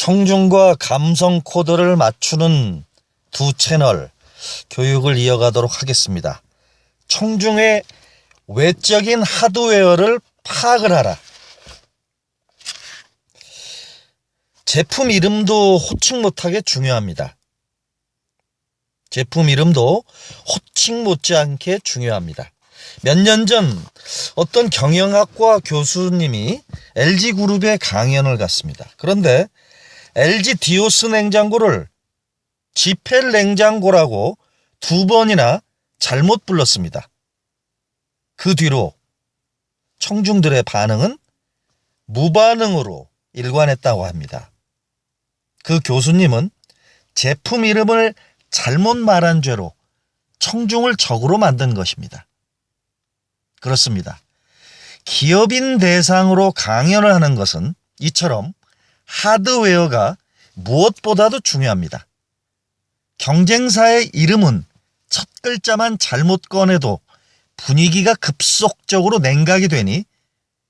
청중과 감성 코드를 맞추는 두 채널 교육을 이어가도록 하겠습니다. 청중의 외적인 하드웨어를 파악을 하라. 제품 이름도 호칭 못하게 중요합니다. 제품 이름도 호칭 못지않게 중요합니다. 몇 년 전 어떤 경영학과 교수님이 LG그룹에 강연을 갔습니다. 그런데 LG 디오스 냉장고를 지펠 냉장고라고 두 번이나 잘못 불렀습니다. 그 뒤로 청중들의 반응은 무반응으로 일관했다고 합니다. 그 교수님은 제품 이름을 잘못 말한 죄로 청중을 적으로 만든 것입니다. 그렇습니다. 기업인 대상으로 강연을 하는 것은 이처럼 하드웨어가 무엇보다도 중요합니다. 경쟁사의 이름은 첫 글자만 잘못 꺼내도 분위기가 급속적으로 냉각이 되니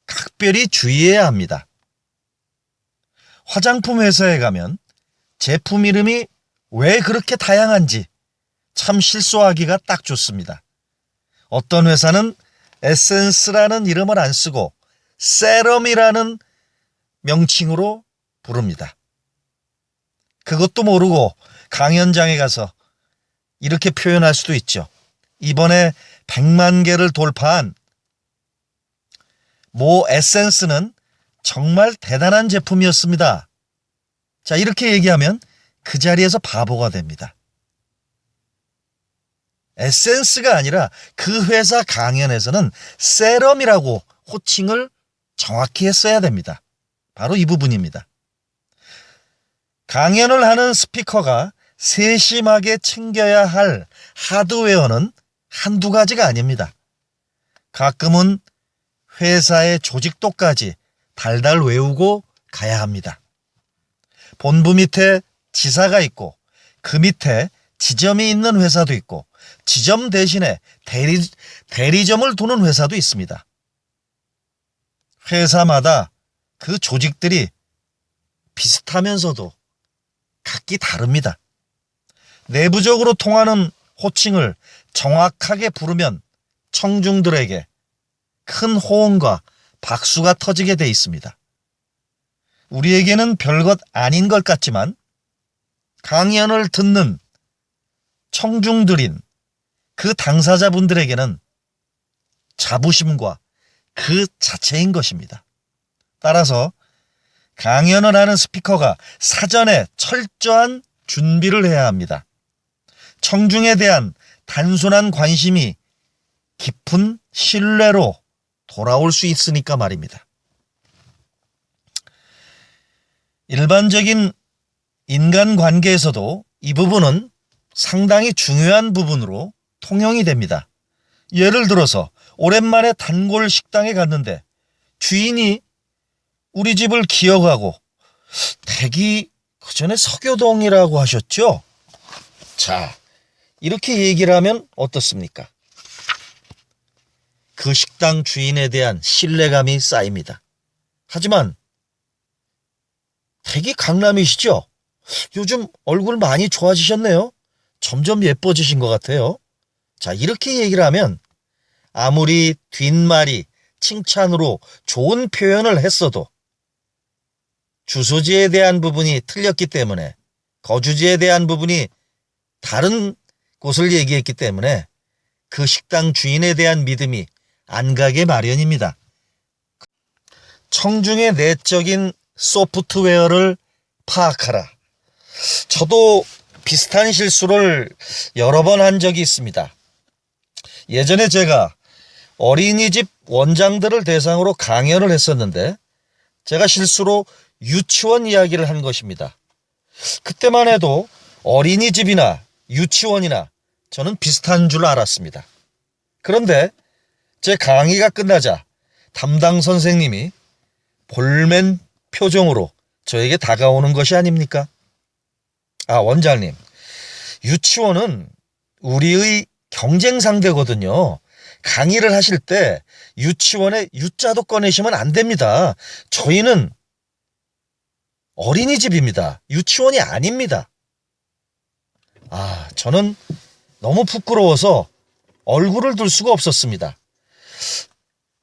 각별히 주의해야 합니다. 화장품 회사에 가면 제품 이름이 왜 그렇게 다양한지 참 실소하기가 딱 좋습니다. 어떤 회사는 에센스라는 이름을 안 쓰고 세럼이라는 명칭으로 부릅니다. 그것도 모르고 강연장에 가서 이렇게 표현할 수도 있죠. 이번에 100만 개를 돌파한 모 에센스는 정말 대단한 제품이었습니다. 자, 이렇게 얘기하면 그 자리에서 바보가 됩니다. 에센스가 아니라 그 회사 강연에서는 세럼이라고 호칭을 정확히 했어야 됩니다. 바로 이 부분입니다. 강연을 하는 스피커가 세심하게 챙겨야 할 하드웨어는 한두 가지가 아닙니다. 가끔은 회사의 조직도까지 달달 외우고 가야 합니다. 본부 밑에 지사가 있고 그 밑에 지점이 있는 회사도 있고 지점 대신에 대리점을 두는 회사도 있습니다. 회사마다 그 조직들이 비슷하면서도 각기 다릅니다. 내부적으로 통하는 호칭을 정확하게 부르면 청중들에게 큰 호응과 박수가 터지게 돼 있습니다. 우리에게는 별것 아닌 것 같지만 강연을 듣는 청중들인 그 당사자분들에게는 자부심과 그 자체인 것입니다. 따라서 강연을 하는 스피커가 사전에 철저한 준비를 해야 합니다. 청중에 대한 단순한 관심이 깊은 신뢰로 돌아올 수 있으니까 말입니다. 일반적인 인간관계에서도 이 부분은 상당히 중요한 부분으로 통용이 됩니다. 예를 들어서 오랜만에 단골 식당에 갔는데 주인이 우리 집을 기억하고 댁이 그전에 서교동이라고 하셨죠? 자, 이렇게 얘기를 하면 어떻습니까? 그 식당 주인에 대한 신뢰감이 쌓입니다. 하지만 댁이 강남이시죠? 요즘 얼굴 많이 좋아지셨네요. 점점 예뻐지신 것 같아요. 자, 이렇게 얘기를 하면 아무리 뒷말이 칭찬으로 좋은 표현을 했어도 주소지에 대한 부분이 틀렸기 때문에 거주지에 대한 부분이 다른 곳을 얘기했기 때문에 그 식당 주인에 대한 믿음이 안 가게 마련입니다. 청중의 내적인 소프트웨어를 파악하라. 저도 비슷한 실수를 여러 번 한 적이 있습니다. 예전에 제가 어린이집 원장들을 대상으로 강연을 했었는데 제가 실수로 유치원 이야기를 한 것입니다. 그때만 해도 어린이집이나 유치원이나 저는 비슷한 줄 알았습니다. 그런데 제 강의가 끝나자 담당 선생님이 볼멘 표정으로 저에게 다가오는 것이 아닙니까? 아, 원장님, 유치원은 우리의 경쟁 상대거든요. 강의를 하실 때 유치원에 유자도 꺼내시면 안 됩니다. 저희는 어린이집입니다. 유치원이 아닙니다. 저는 너무 부끄러워서 얼굴을 둘 수가 없었습니다.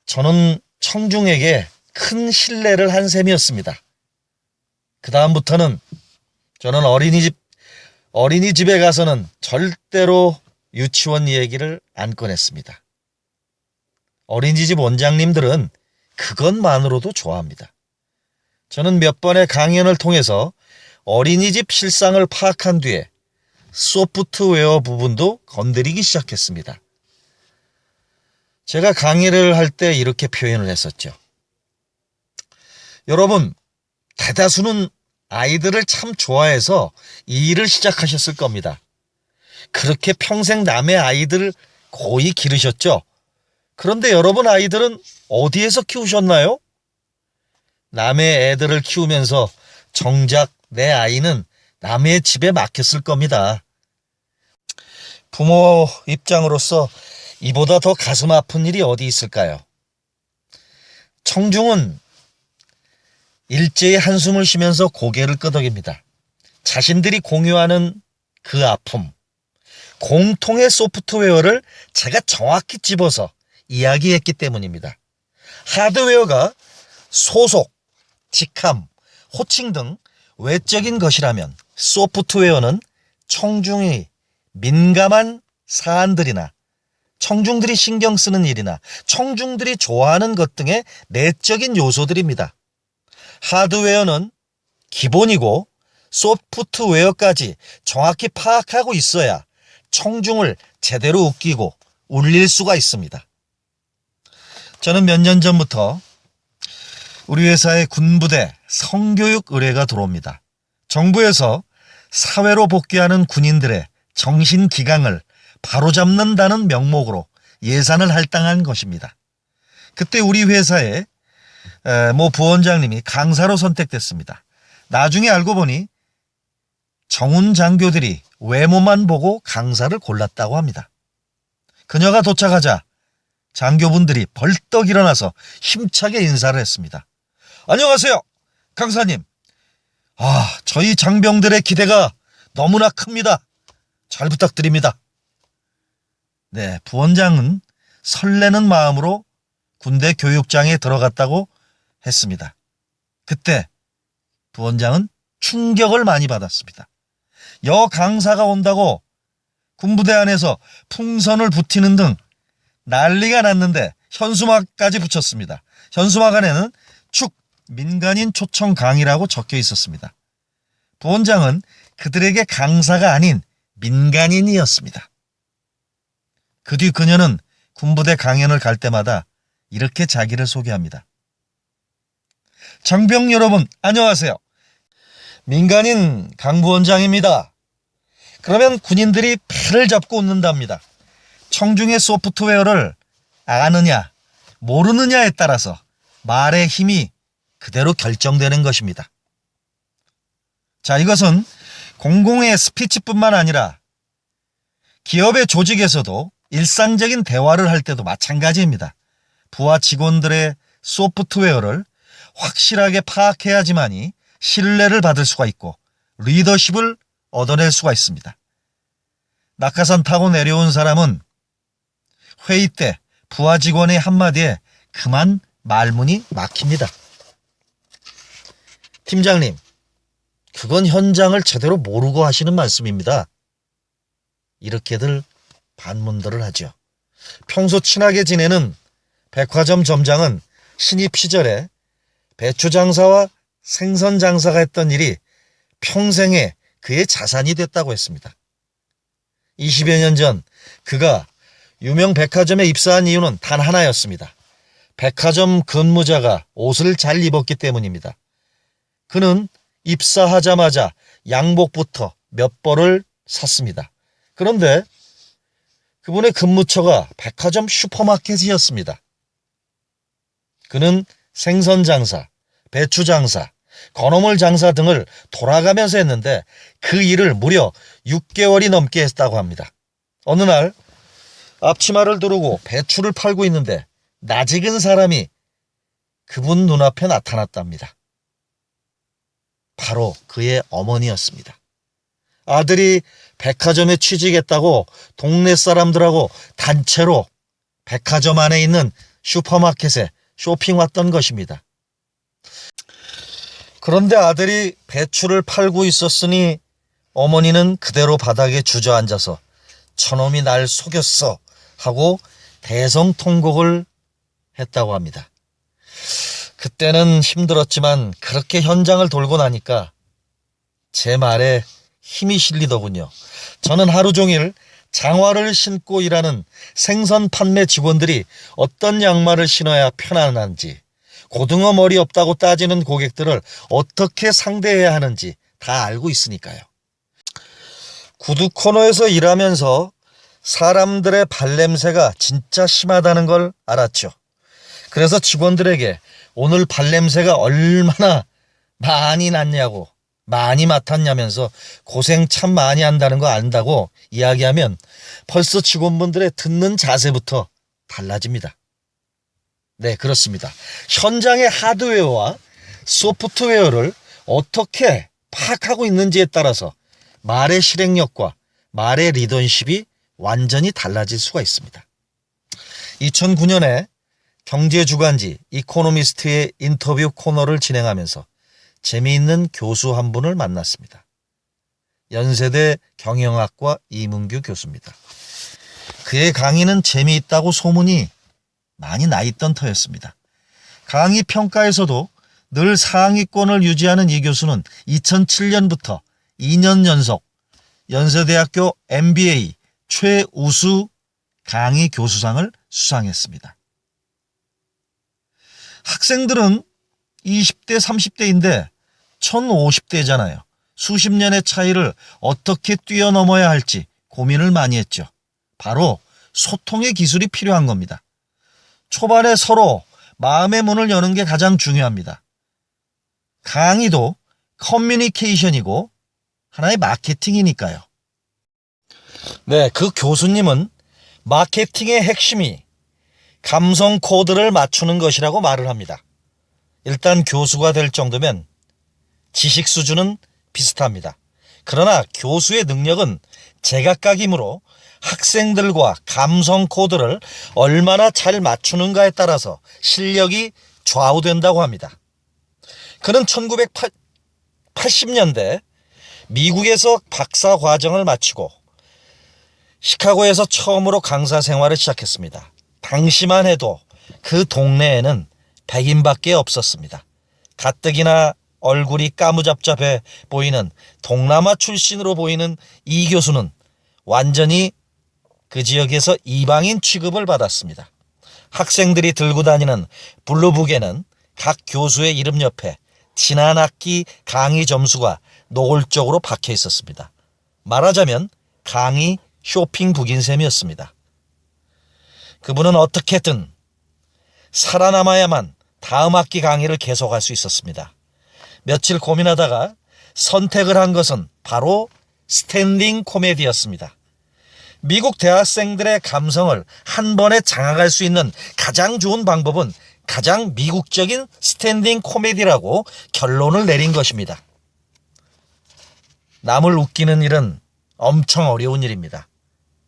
저는 청중에게 큰 신뢰를 한 셈이었습니다. 그 다음부터는 저는 어린이집에 가서는 절대로 유치원 얘기를 안 꺼냈습니다. 어린이집 원장님들은 그것만으로도 좋아합니다. 저는 몇 번의 강연을 통해서 어린이집 실상을 파악한 뒤에 소프트웨어 부분도 건드리기 시작했습니다. 제가 강의를 할 때 이렇게 표현을 했었죠. 여러분, 대다수는 아이들을 참 좋아해서 이 일을 시작하셨을 겁니다. 그렇게 평생 남의 아이들을 고이 기르셨죠? 그런데 여러분 아이들은 어디에서 키우셨나요? 남의 애들을 키우면서 정작 내 아이는 남의 집에 맡겼을 겁니다. 부모 입장으로서 이보다 더 가슴 아픈 일이 어디 있을까요? 청중은 일제히 한숨을 쉬면서 고개를 끄덕입니다. 자신들이 공유하는 그 아픔, 공통의 소프트웨어를 제가 정확히 집어서 이야기했기 때문입니다. 하드웨어가 소속, 직함, 호칭 등 외적인 것이라면 소프트웨어는 청중이 민감한 사안들이나 청중들이 신경 쓰는 일이나 청중들이 좋아하는 것 등의 내적인 요소들입니다. 하드웨어는 기본이고 소프트웨어까지 정확히 파악하고 있어야 청중을 제대로 웃기고 울릴 수가 있습니다. 저는 몇 년 전부터 우리 회사의 군부대 성교육 의뢰가 들어옵니다. 정부에서 사회로 복귀하는 군인들의 정신기강을 바로잡는다는 명목으로 예산을 할당한 것입니다. 그때 우리 회사의 모 부원장님이 강사로 선택됐습니다. 나중에 알고 보니 정훈 장교들이 외모만 보고 강사를 골랐다고 합니다. 그녀가 도착하자 장교분들이 벌떡 일어나서 힘차게 인사를 했습니다. 안녕하세요, 강사님. 저희 장병들의 기대가 너무나 큽니다. 잘 부탁드립니다. 네, 부원장은 설레는 마음으로 군대 교육장에 들어갔다고 했습니다. 그때 부원장은 충격을 많이 받았습니다. 여 강사가 온다고 군부대 안에서 풍선을 붙이는 등 난리가 났는데 현수막까지 붙였습니다. 현수막 안에는 축 민간인 초청 강의라고 적혀 있었습니다. 부원장은 그들에게 강사가 아닌 민간인이었습니다. 그 뒤 그녀는 군부대 강연을 갈 때마다 이렇게 자기를 소개합니다. 장병 여러분, 안녕하세요. 민간인 강 부원장입니다. 그러면 군인들이 팔을 잡고 웃는답니다. 청중의 소프트웨어를 아느냐 모르느냐에 따라서 말의 힘이 그대로 결정되는 것입니다. 자, 이것은 공공의 스피치뿐만 아니라 기업의 조직에서도 일상적인 대화를 할 때도 마찬가지입니다. 부하 직원들의 소프트웨어를 확실하게 파악해야지만이 신뢰를 받을 수가 있고 리더십을 얻어낼 수가 있습니다. 낙하산 타고 내려온 사람은 회의 때 부하 직원의 한마디에 그만 말문이 막힙니다. 팀장님, 그건 현장을 제대로 모르고 하시는 말씀입니다. 이렇게들 반문들을 하죠. 평소 친하게 지내는 백화점 점장은 신입 시절에 배추 장사와 생선 장사가 했던 일이 평생에 그의 자산이 됐다고 했습니다. 20여 년 전 그가 유명 백화점에 입사한 이유는 단 하나였습니다. 백화점 근무자가 옷을 잘 입었기 때문입니다. 그는 입사하자마자 양복부터 몇 벌을 샀습니다. 그런데 그분의 근무처가 백화점 슈퍼마켓이었습니다. 그는 생선 장사, 배추 장사, 건어물 장사 등을 돌아가면서 했는데 그 일을 무려 6개월이 넘게 했다고 합니다. 어느 날 앞치마를 두르고 배추를 팔고 있는데 낯익은 사람이 그분 눈앞에 나타났답니다. 바로 그의 어머니였습니다. 아들이 백화점에 취직했다고 동네 사람들하고 단체로 백화점 안에 있는 슈퍼마켓에 쇼핑 왔던 것입니다. 그런데 아들이 배추를 팔고 있었으니 어머니는 그대로 바닥에 주저앉아서 저놈이 날 속였어 하고 대성통곡을 했다고 합니다. 그때는 힘들었지만 그렇게 현장을 돌고 나니까 제 말에 힘이 실리더군요. 저는 하루 종일 장화를 신고 일하는 생선 판매 직원들이 어떤 양말을 신어야 편안한지, 고등어 머리 없다고 따지는 고객들을 어떻게 상대해야 하는지 다 알고 있으니까요. 구두 코너에서 일하면서 사람들의 발냄새가 진짜 심하다는 걸 알았죠. 그래서 직원들에게 오늘 발냄새가 얼마나 많이 났냐고, 많이 맡았냐면서 고생 참 많이 한다는 거 안다고 이야기하면 벌써 직원분들의 듣는 자세부터 달라집니다. 네, 그렇습니다. 현장의 하드웨어와 소프트웨어를 어떻게 파악하고 있는지에 따라서 말의 실행력과 말의 리더십이 완전히 달라질 수가 있습니다. 2009년에 경제주간지 이코노미스트의 인터뷰 코너를 진행하면서 재미있는 교수 한 분을 만났습니다. 연세대 경영학과 이문규 교수입니다. 그의 강의는 재미있다고 소문이 많이 나 있던 터였습니다. 강의 평가에서도 늘 상위권을 유지하는 이 교수는 2007년부터 2년 연속 연세대학교 MBA 최우수 강의 교수상을 수상했습니다. 학생들은 20대, 30대인데 1050대잖아요. 수십 년의 차이를 어떻게 뛰어넘어야 할지 고민을 많이 했죠. 바로 소통의 기술이 필요한 겁니다. 초반에 서로 마음의 문을 여는 게 가장 중요합니다. 강의도 커뮤니케이션이고 하나의 마케팅이니까요. 네, 그 교수님은 마케팅의 핵심이 감성 코드를 맞추는 것이라고 말을 합니다. 일단 교수가 될 정도면 지식 수준은 비슷합니다. 그러나 교수의 능력은 제각각이므로 학생들과 감성 코드를 얼마나 잘 맞추는가에 따라서 실력이 좌우된다고 합니다. 그는 1980년대 미국에서 박사 과정을 마치고 시카고에서 처음으로 강사 생활을 시작했습니다. 당시만 해도 그 동네에는 백인밖에 없었습니다. 가뜩이나 얼굴이 까무잡잡해 보이는 동남아 출신으로 보이는 이 교수는 완전히 그 지역에서 이방인 취급을 받았습니다. 학생들이 들고 다니는 블루북에는 각 교수의 이름 옆에 지난 학기 강의 점수가 노골적으로 박혀 있었습니다. 말하자면 강의 쇼핑북인 셈이었습니다. 그분은 어떻게든 살아남아야만 다음 학기 강의를 계속할 수 있었습니다. 며칠 고민하다가 선택을 한 것은 바로 스탠딩 코미디였습니다. 미국 대학생들의 감성을 한 번에 장악할 수 있는 가장 좋은 방법은 가장 미국적인 스탠딩 코미디라고 결론을 내린 것입니다. 남을 웃기는 일은 엄청 어려운 일입니다.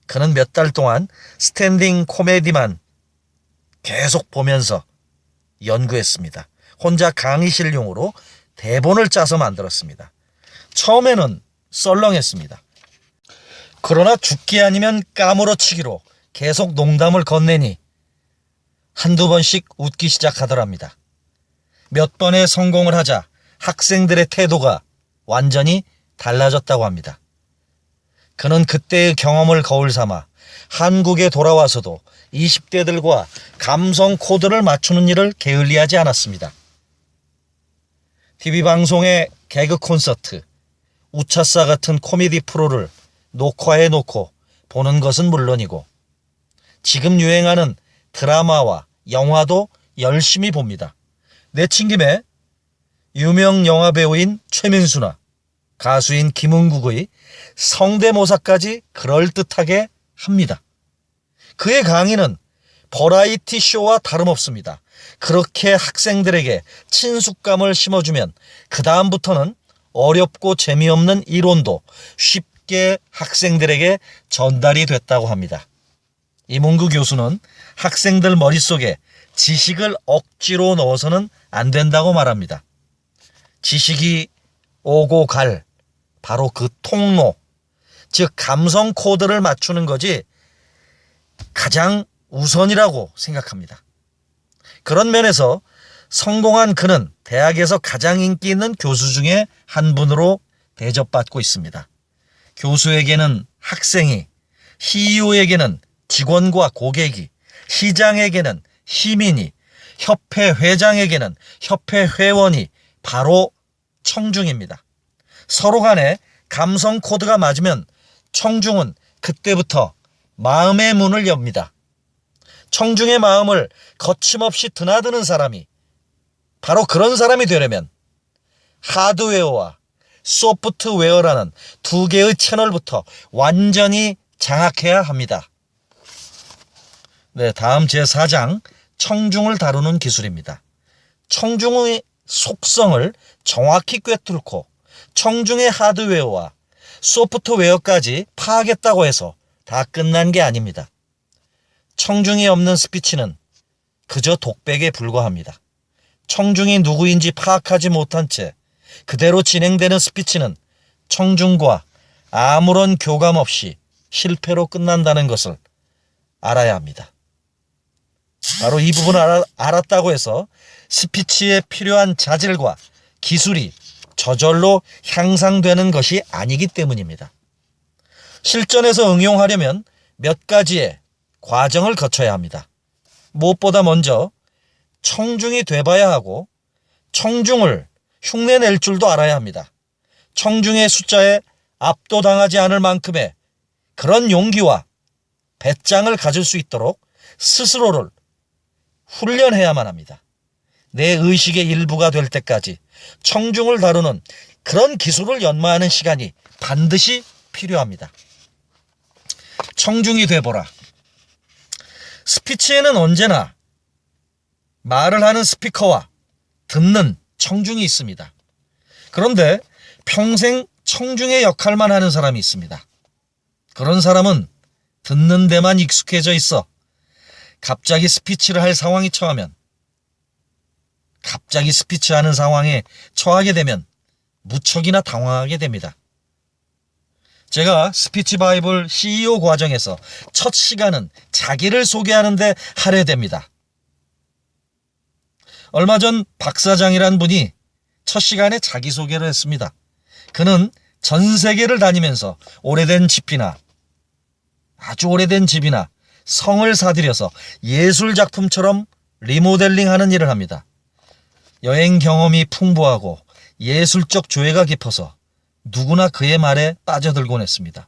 그는 몇 달 동안 스탠딩 코미디만 계속 보면서 연구했습니다. 혼자 강의실용으로 대본을 짜서 만들었습니다. 처음에는 썰렁했습니다. 그러나 죽기 아니면 까무러치기로 계속 농담을 건네니 한두 번씩 웃기 시작하더랍니다. 몇 번의 성공을 하자 학생들의 태도가 완전히 달라졌다고 합니다. 그는 그때의 경험을 거울 삼아 한국에 돌아와서도 20대들과 감성 코드를 맞추는 일을 게을리하지 않았습니다. TV방송의 개그 콘서트, 우차싸 같은 코미디 프로를 녹화해 놓고 보는 것은 물론이고 지금 유행하는 드라마와 영화도 열심히 봅니다. 내친 김에 유명 영화배우인 최민수나 가수인 김은국의 성대모사까지 그럴듯하게 합니다. 그의 강의는 버라이티 쇼와 다름없습니다. 그렇게 학생들에게 친숙감을 심어주면 그 다음부터는 어렵고 재미없는 이론도 쉽게 학생들에게 전달이 됐다고 합니다. 이문구 교수는 학생들 머릿속에 지식을 억지로 넣어서는 안 된다고 말합니다. 지식이 오고 갈 바로 그 통로, 즉 감성 코드를 맞추는 것이 가장 우선이라고 생각합니다. 그런 면에서 성공한 그는 대학에서 가장 인기 있는 교수 중에 한 분으로 대접받고 있습니다. 교수에게는 학생이, CEO에게는 직원과 고객이, 시장에게는 시민이, 협회 회장에게는 협회 회원이 바로 청중입니다. 서로 간에 감성 코드가 맞으면 청중은 그때부터 마음의 문을 엽니다. 청중의 마음을 거침없이 드나드는 사람이, 바로 그런 사람이 되려면 하드웨어와 소프트웨어라는 두 개의 채널부터 완전히 장악해야 합니다. 네, 다음 제4장 청중을 다루는 기술입니다. 청중의 속성을 정확히 꿰뚫고 청중의 하드웨어와 소프트웨어까지 파악했다고 해서 다 끝난 게 아닙니다. 청중이 없는 스피치는 그저 독백에 불과합니다. 청중이 누구인지 파악하지 못한 채 그대로 진행되는 스피치는 청중과 아무런 교감 없이 실패로 끝난다는 것을 알아야 합니다. 바로 이 부분을 알았다고 해서 스피치에 필요한 자질과 기술이 저절로 향상되는 것이 아니기 때문입니다. 실전에서 응용하려면 몇 가지의 과정을 거쳐야 합니다. 무엇보다 먼저 청중이 돼봐야 하고 청중을 흉내낼 줄도 알아야 합니다. 청중의 숫자에 압도당하지 않을 만큼의 그런 용기와 배짱을 가질 수 있도록 스스로를 훈련해야만 합니다. 내 의식의 일부가 될 때까지 청중을 다루는 그런 기술을 연마하는 시간이 반드시 필요합니다. 청중이 돼보라. 스피치에는 언제나 말을 하는 스피커와 듣는 청중이 있습니다. 그런데 평생 청중의 역할만 하는 사람이 있습니다. 그런 사람은 듣는 데만 익숙해져 있어 갑자기 스피치를 할 상황이 처하면, 갑자기 스피치하는 상황에 처하게 되면 무척이나 당황하게 됩니다. 제가 스피치 바이블 CEO 과정에서 첫 시간은 자기를 소개하는데 할애됩니다. 얼마 전 박 사장이란 분이 첫 시간에 자기소개를 했습니다. 그는 전 세계를 다니면서 오래된 집이나 아주 오래된 집이나 성을 사들여서 예술작품처럼 리모델링하는 일을 합니다. 여행 경험이 풍부하고 예술적 조예가 깊어서 누구나 그의 말에 빠져들곤 했습니다.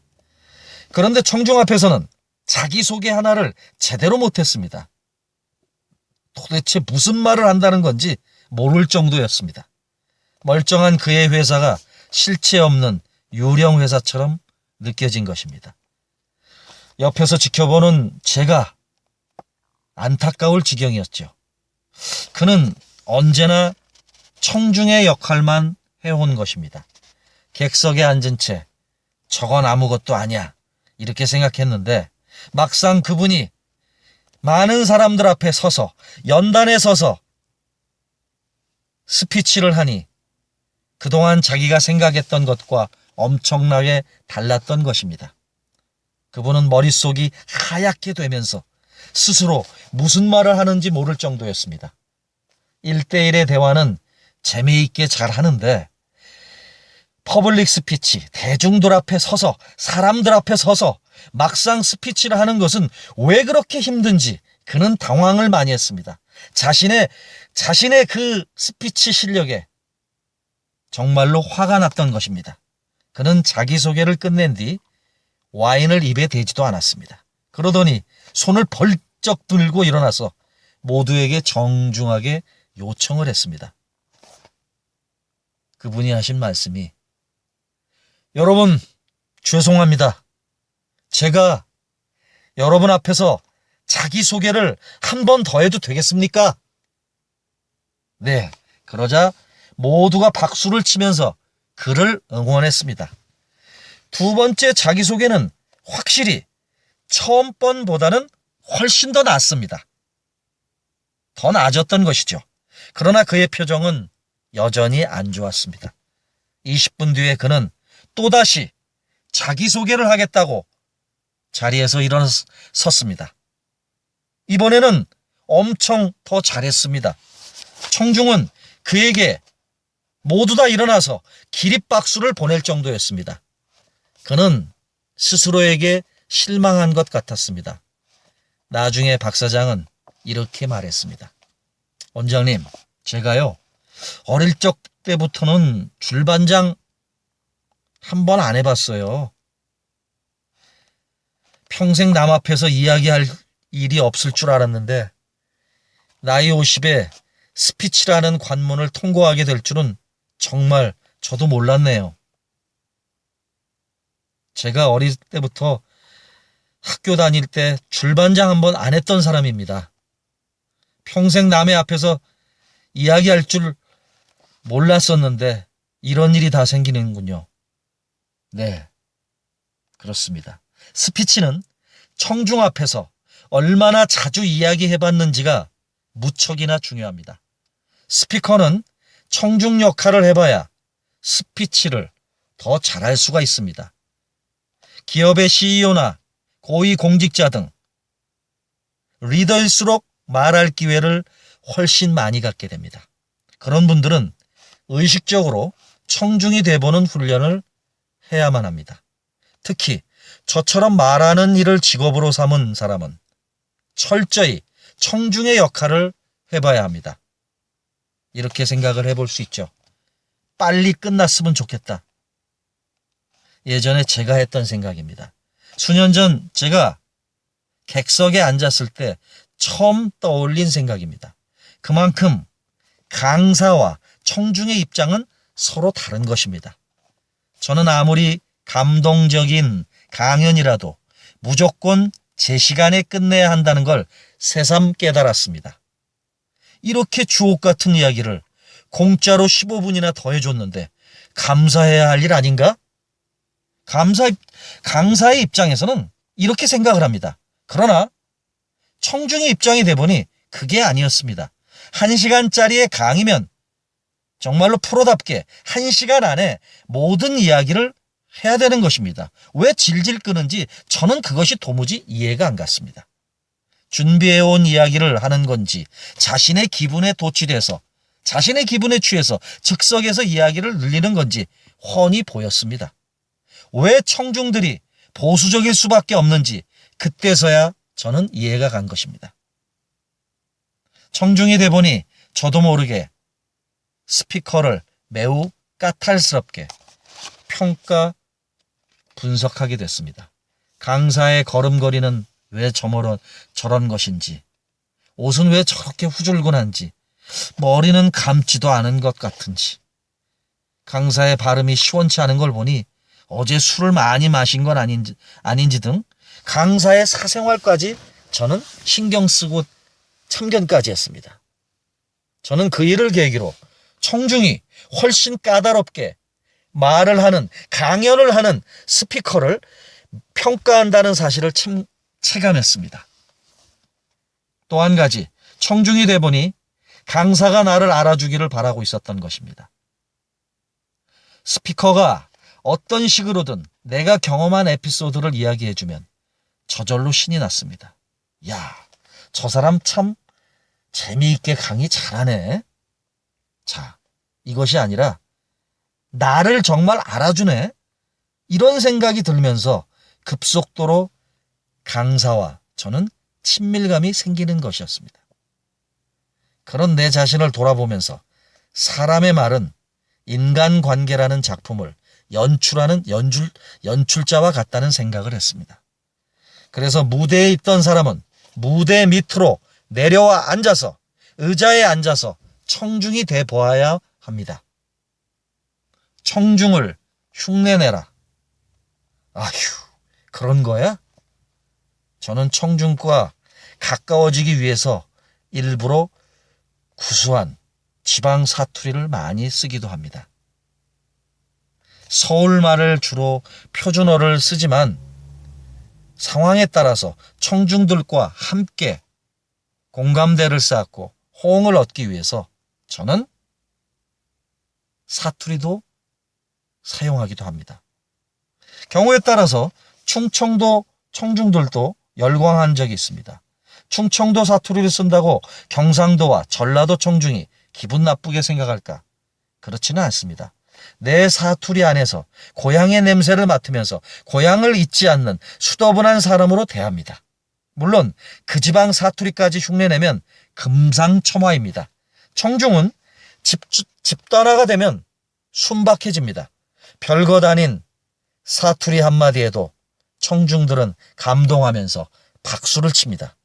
그런데 청중 앞에서는 자기소개 하나를 제대로 못했습니다. 도대체 무슨 말을 한다는 건지 모를 정도였습니다. 멀쩡한 그의 회사가 실체 없는 유령 회사처럼 느껴진 것입니다. 옆에서 지켜보는 제가 안타까울 지경이었죠. 그는 언제나 청중의 역할만 해온 것입니다. 객석에 앉은 채 저건 아무것도 아니야 이렇게 생각했는데 막상 그분이 많은 사람들 앞에 서서 연단에 서서 스피치를 하니 그동안 자기가 생각했던 것과 엄청나게 달랐던 것입니다. 그분은 머릿속이 하얗게 되면서 스스로 무슨 말을 하는지 모를 정도였습니다. 1대1의 대화는 재미있게 잘 하는데 퍼블릭 스피치, 대중들 앞에 서서 사람들 앞에 서서 막상 스피치를 하는 것은 왜 그렇게 힘든지 그는 당황을 많이 했습니다. 자신의 그 스피치 실력에 정말로 화가 났던 것입니다. 그는 자기소개를 끝낸 뒤 와인을 입에 대지도 않았습니다. 그러더니 손을 벌쩍 들고 일어나서 모두에게 정중하게 요청을 했습니다. 그분이 하신 말씀이 여러분 죄송합니다. 제가 여러분 앞에서 자기소개를 한 번 더 해도 되겠습니까? 네, 그러자 모두가 박수를 치면서 그를 응원했습니다. 두 번째 자기소개는 확실히 처음 번보다는 훨씬 더 낫습니다. 더 나아졌던 것이죠. 그러나 그의 표정은 여전히 안 좋았습니다. 20분 뒤에 그는 또다시 자기소개를 하겠다고 자리에서 일어섰습니다. 이번에는 엄청 더 잘했습니다. 청중은 그에게 모두 다 일어나서 기립박수를 보낼 정도였습니다. 그는 스스로에게 실망한 것 같았습니다. 나중에 박 사장은 이렇게 말했습니다. 원장님, 제가요, 어릴 적 때부터는 줄반장 한 번 안 해봤어요. 평생 남 앞에서 이야기할 일이 없을 줄 알았는데 나이 50에 스피치라는 관문을 통과하게 될 줄은 정말 저도 몰랐네요. 제가 어릴 때부터 학교 다닐 때 줄반장 한 번 안 했던 사람입니다. 평생 남의 앞에서 이야기할 줄 몰랐었는데 이런 일이 다 생기는군요. 네, 그렇습니다. 스피치는 청중 앞에서 얼마나 자주 이야기해봤는지가 무척이나 중요합니다. 스피커는 청중 역할을 해봐야 스피치를 더 잘할 수가 있습니다. 기업의 CEO나 고위공직자 등 리더일수록 말할 기회를 훨씬 많이 갖게 됩니다. 그런 분들은 의식적으로 청중이 돼보는 훈련을 해야만 합니다. 특히 저처럼 말하는 일을 직업으로 삼은 사람은 철저히 청중의 역할을 해봐야 합니다. 이렇게 생각을 해볼 수 있죠. 빨리 끝났으면 좋겠다. 예전에 제가 했던 생각입니다. 수년 전 제가 객석에 앉았을 때 처음 떠올린 생각입니다. 그만큼 강사와 청중의 입장은 서로 다른 것입니다. 저는 아무리 감동적인 강연이라도 무조건 제 시간에 끝내야 한다는 걸 새삼 깨달았습니다. 이렇게 주옥 같은 이야기를 공짜로 15분이나 더 해줬는데 감사해야 할 일 아닌가? 강사의 입장에서는 이렇게 생각을 합니다. 그러나 청중의 입장이 돼보니 그게 아니었습니다. 1시간짜리의 강의면 정말로 프로답게 1시간 안에 모든 이야기를 해야 되는 것입니다. 왜 질질 끄는지 저는 그것이 도무지 이해가 안 갔습니다. 준비해온 이야기를 하는 건지 자신의 기분에 도취돼서 자신의 기분에 취해서 즉석에서 이야기를 늘리는 건지 훤히 보였습니다. 왜 청중들이 보수적일 수밖에 없는지 그때서야 저는 이해가 간 것입니다. 청중이 돼보니 저도 모르게 스피커를 매우 까탈스럽게 평가 분석하게 됐습니다. 강사의 걸음걸이는 왜 저런 것인지, 옷은 왜 저렇게 후줄근한지, 머리는 감지도 않은 것 같은지, 강사의 발음이 시원치 않은 걸 보니 어제 술을 많이 마신 건 아닌지 등 강사의 사생활까지 저는 신경 쓰고 참견까지 했습니다. 저는 그 일을 계기로 청중이 훨씬 까다롭게 말을 하는, 강연을 하는 스피커를 평가한다는 사실을 체감했습니다. 또 한 가지, 청중이 돼보니 강사가 나를 알아주기를 바라고 있었던 것입니다. 스피커가 어떤 식으로든 내가 경험한 에피소드를 이야기해주면 저절로 신이 났습니다. 야, 저 사람 참 재미있게 강의 잘하네. 자, 이것이 아니라 나를 정말 알아주네. 이런 생각이 들면서 급속도로 강사와 저는 친밀감이 생기는 것이었습니다. 그런 내 자신을 돌아보면서 사람의 말은 인간관계라는 작품을 연출하는 연출자와 같다는 생각을 했습니다. 그래서 무대에 있던 사람은 무대 밑으로 내려와 앉아서 의자에 앉아서 청중이 돼 보아야 합니다. 청중을 흉내내라. 아휴, 그런 거야? 저는 청중과 가까워지기 위해서 일부러 구수한 지방 사투리를 많이 쓰기도 합니다. 서울말을 주로 표준어를 쓰지만 상황에 따라서 청중들과 함께 공감대를 쌓고 호응을 얻기 위해서 저는 사투리도 사용하기도 합니다. 경우에 따라서 충청도 청중들도 열광한 적이 있습니다. 충청도 사투리를 쓴다고 경상도와 전라도 청중이 기분 나쁘게 생각할까? 그렇지는 않습니다. 내 사투리 안에서 고향의 냄새를 맡으면서 고향을 잊지 않는 수더분한 사람으로 대합니다. 물론 그 지방 사투리까지 흉내내면 금상첨화입니다. 청중은 집단화가 되면 순박해집니다. 별것 아닌 사투리 한마디에도 청중들은 감동하면서 박수를 칩니다.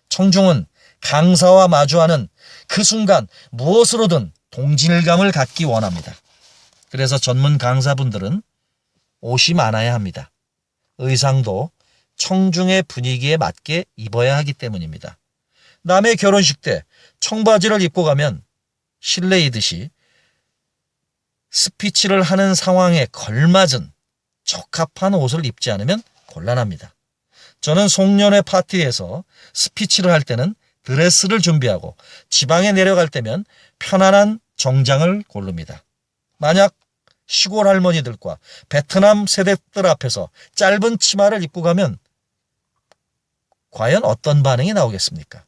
청중은 강사와 마주하는 그 순간 무엇으로든 동질감을 갖기 원합니다. 그래서 전문 강사분들은 옷이 많아야 합니다. 의상도 청중의 분위기에 맞게 입어야 하기 때문입니다. 남의 결혼식 때 청바지를 입고 가면 실례이듯이 스피치를 하는 상황에 걸맞은 적합한 옷을 입지 않으면 곤란합니다. 저는 송년회 파티에서 스피치를 할 때는 드레스를 준비하고 지방에 내려갈 때면 편안한 정장을 고릅니다. 만약 시골 할머니들과 베트남 세대들 앞에서 짧은 치마를 입고 가면 과연 어떤 반응이 나오겠습니까?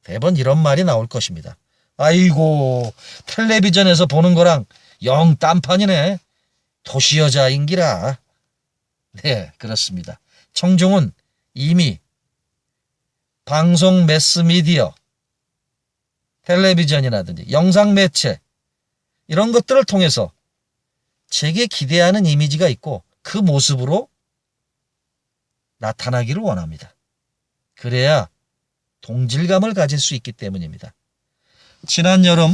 대번 이런 말이 나올 것입니다. 아이고, 텔레비전에서 보는 거랑 영 딴판이네. 도시 여자인기라. 네, 그렇습니다. 청중은 이미 방송 매스미디어, 텔레비전이라든지 영상 매체 이런 것들을 통해서 제게 기대하는 이미지가 있고 그 모습으로 나타나기를 원합니다. 그래야 동질감을 가질 수 있기 때문입니다. 지난 여름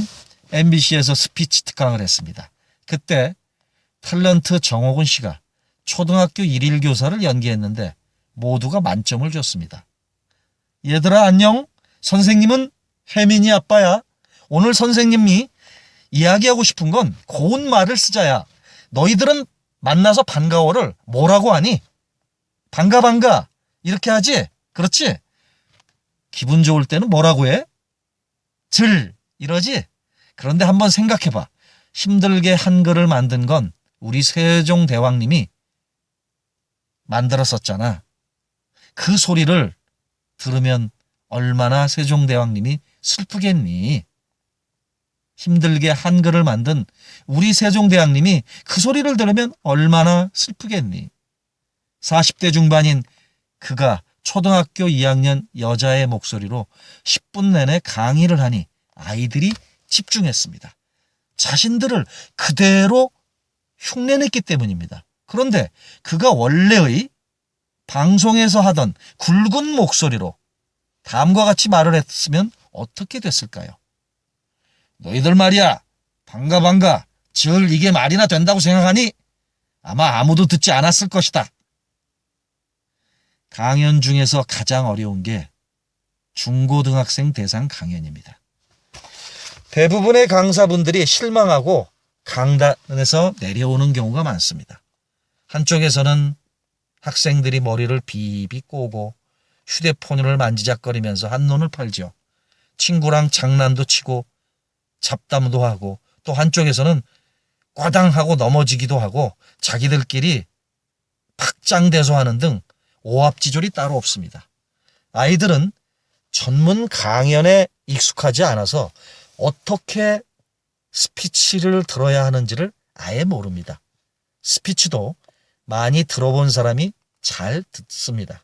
MBC에서 스피치 특강을 했습니다. 그때 탤런트 정호근 씨가 초등학교 1일 교사를 연기했는데 모두가 만점을 줬습니다. 얘들아 안녕. 선생님은 혜민이 아빠야. 오늘 선생님이 이야기하고 싶은 건 고운 말을 쓰자야. 너희들은 만나서 반가워를 뭐라고 하니? 반가 이렇게 하지? 그렇지? 기분 좋을 때는 뭐라고 해? 이러지? 그런데 한번 생각해봐. 힘들게 한글을 만든 건 우리 세종대왕님이 만들었었잖아. 그 소리를 들으면 얼마나 세종대왕님이 슬프겠니? 힘들게 한글을 만든 우리 세종대왕님이 그 소리를 들으면 얼마나 슬프겠니? 40대 중반인 그가 초등학교 2학년 여자의 목소리로 10분 내내 강의를 하니 아이들이 집중했습니다. 자신들을 그대로 흉내냈기 때문입니다. 그런데 그가 원래의 방송에서 하던 굵은 목소리로 다음과 같이 말을 했으면 어떻게 됐을까요? 너희들 말이야, 반가, 이게 말이나 된다고 생각하니? 아마 아무도 듣지 않았을 것이다. 강연 중에서 가장 어려운 게 중고등학생 대상 강연입니다. 대부분의 강사분들이 실망하고 강단에서 내려오는 경우가 많습니다. 한쪽에서는 학생들이 머리를 비비 꼬고 휴대폰을 만지작거리면서 한눈을 팔죠. 친구랑 장난도 치고 잡담도 하고, 또 한쪽에서는 꽈당하고 넘어지기도 하고 자기들끼리 팍장대소하는 등 오합지졸이 따로 없습니다. 아이들은 전문 강연에 익숙하지 않아서 어떻게 스피치를 들어야 하는지를 아예 모릅니다. 스피치도 많이 들어본 사람이 잘 듣습니다.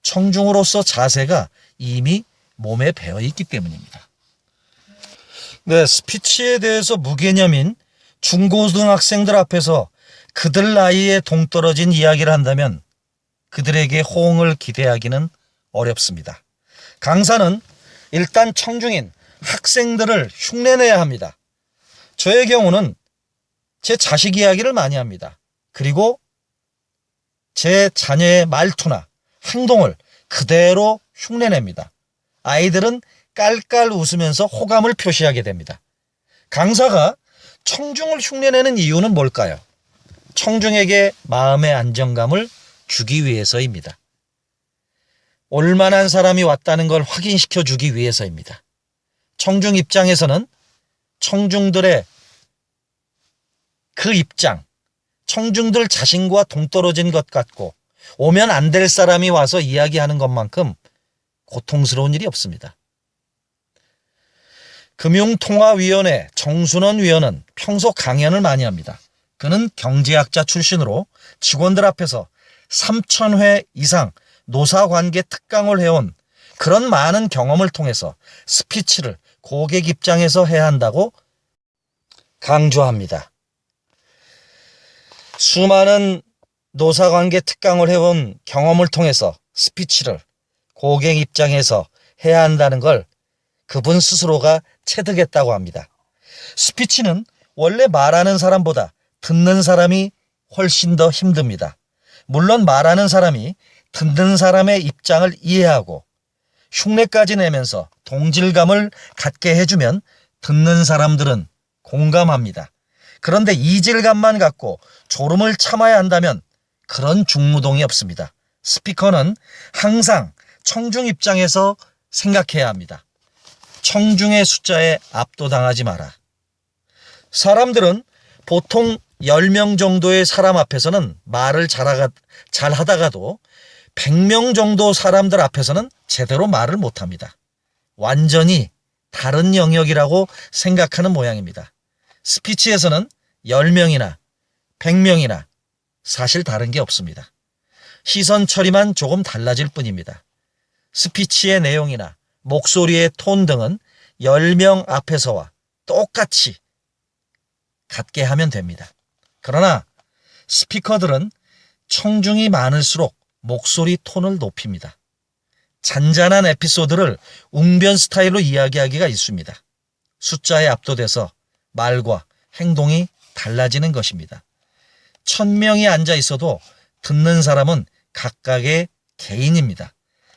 청중으로서 자세가 이미 몸에 배어 있기 때문입니다. 네, 스피치에 대해서 무개념인 중고등학생들 앞에서 그들 나이에 동떨어진 이야기를 한다면 그들에게 호응을 기대하기는 어렵습니다. 강사는 일단 청중인 학생들을 흉내내야 합니다. 저의 경우는 제 자식 이야기를 많이 합니다. 그리고 제 자녀의 말투나 행동을 그대로 흉내냅니다. 아이들은 깔깔 웃으면서 호감을 표시하게 됩니다. 강사가 청중을 흉내내는 이유는 뭘까요? 청중에게 마음의 안정감을 주기 위해서입니다. 올만한 사람이 왔다는 걸 확인시켜 주기 위해서입니다. 청중 입장에서는 청중들의 그 입장, 청중들 자신과 동떨어진 것 같고 오면 안 될 사람이 와서 이야기하는 것만큼 고통스러운 일이 없습니다. 금융통화위원회 정순원 위원은 평소 강연을 많이 합니다. 그는 경제학자 출신으로 직원들 앞에서 3,000회 이상 노사관계 특강을 해온 그런 많은 경험을 통해서 스피치를 고객 입장에서 해야 한다고 강조합니다. 수많은 노사관계 특강을 해온 경험을 통해서 스피치를 고객 입장에서 해야 한다는 걸 그분 스스로가 체득했다고 합니다. 스피치는 원래 말하는 사람보다 듣는 사람이 훨씬 더 힘듭니다. 물론 말하는 사람이 듣는 사람의 입장을 이해하고 흉내까지 내면서 동질감을 갖게 해주면 듣는 사람들은 공감합니다. 그런데 이질감만 갖고 졸음을 참아야 한다면 그런 중무동이 없습니다. 스피커는 항상 청중 입장에서 생각해야 합니다. 청중의 숫자에 압도당하지 마라. 사람들은 보통 10명 정도의 사람 앞에서는 말을 잘하다가도 100명 정도 사람들 앞에서는 제대로 말을 못합니다. 완전히 다른 영역이라고 생각하는 모양입니다. 스피치에서는 10명이나 100명이나 사실 다른 게 없습니다. 시선 처리만 조금 달라질 뿐입니다. 스피치의 내용이나 목소리의 톤 등은 10명 앞에서와 똑같이 같게 하면 됩니다. 그러나 스피커들은 청중이 많을수록 목소리 톤을 높입니다. 잔잔한 에피소드를 웅변 스타일로 이야기하기가 있습니다. 숫자에 압도돼서 말과 행동이 달라지는 것입니다. 1,000명이 앉아 있어도 듣는 사람은 각각의 개인입니다.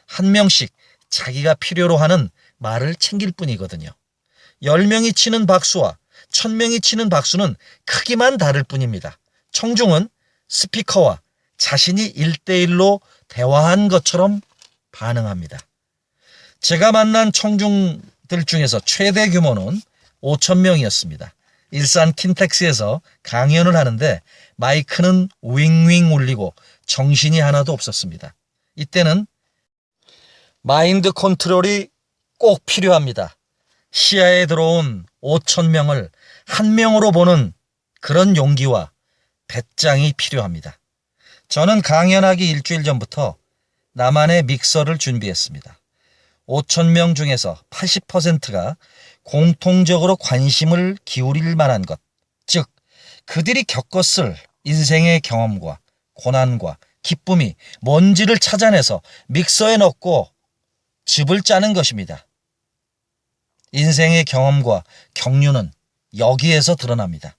한 명씩 자기가 필요로 하는 말을 챙길 뿐이거든요. 10명이 치는 박수와 1,000명이 치는 박수는 크기만 다를 뿐입니다. 청중은 스피커와 자신이 1대1로 대화한 것처럼 반응합니다. 제가 만난 청중들 중에서 최대 규모는 5,000명이었습니다. 일산 킨텍스에서 강연을 하는데 마이크는 윙윙 울리고 정신이 하나도 없었습니다. 이때는 마인드 컨트롤이 꼭 필요합니다. 시야에 들어온 5,000명을 한 명으로 보는 그런 용기와 배짱이 필요합니다. 저는 강연하기 일주일 전부터 나만의 믹서를 준비했습니다. 5,000명 중에서 80%가 공통적으로 관심을 기울일 만한 것, 즉 그들이 겪었을 인생의 경험과 고난과 기쁨이 뭔지를 찾아내서 믹서에 넣고 즙을 짜는 것입니다. 인생의 경험과 경륜은 여기에서 드러납니다.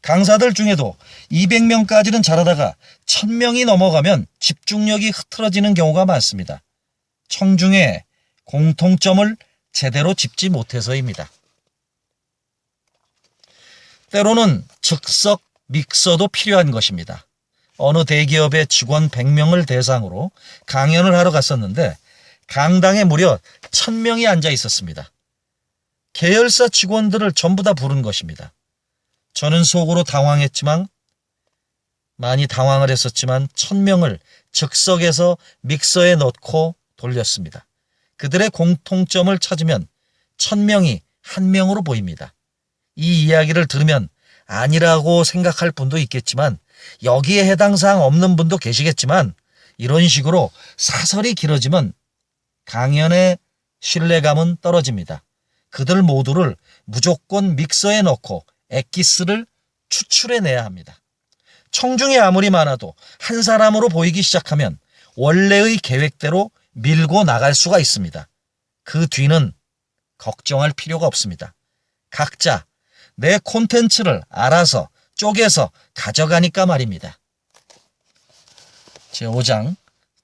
강사들 중에도 200명까지는 잘하다가 1,000명이 넘어가면 집중력이 흐트러지는 경우가 많습니다. 청중의 공통점을 제대로 짚지 못해서입니다. 때로는 즉석 믹서도 필요한 것입니다. 어느 대기업의 직원 100명을 대상으로 강연을 하러 갔었는데 강당에 무려 1,000명이 앉아 있었습니다. 계열사 직원들을 전부 다 부른 것입니다. 저는 속으로 많이 당황을 했었지만 1,000명을 즉석에서 믹서에 넣고 돌렸습니다. 그들의 공통점을 찾으면 1,000명이 한 명으로 보입니다. 이 이야기를 들으면 아니라고 생각할 분도 있겠지만 여기에 해당 사항 없는 분도 계시겠지만 이런 식으로 사설이 길어지면 강연의 신뢰감은 떨어집니다. 그들 모두를 무조건 믹서에 넣고 엑기스를 추출해내야 합니다. 청중이 아무리 많아도 한 사람으로 보이기 시작하면 원래의 계획대로 밀고 나갈 수가 있습니다. 그 뒤는 걱정할 필요가 없습니다. 각자 내 콘텐츠를 알아서 쪼개서 가져가니까 말입니다. 제5장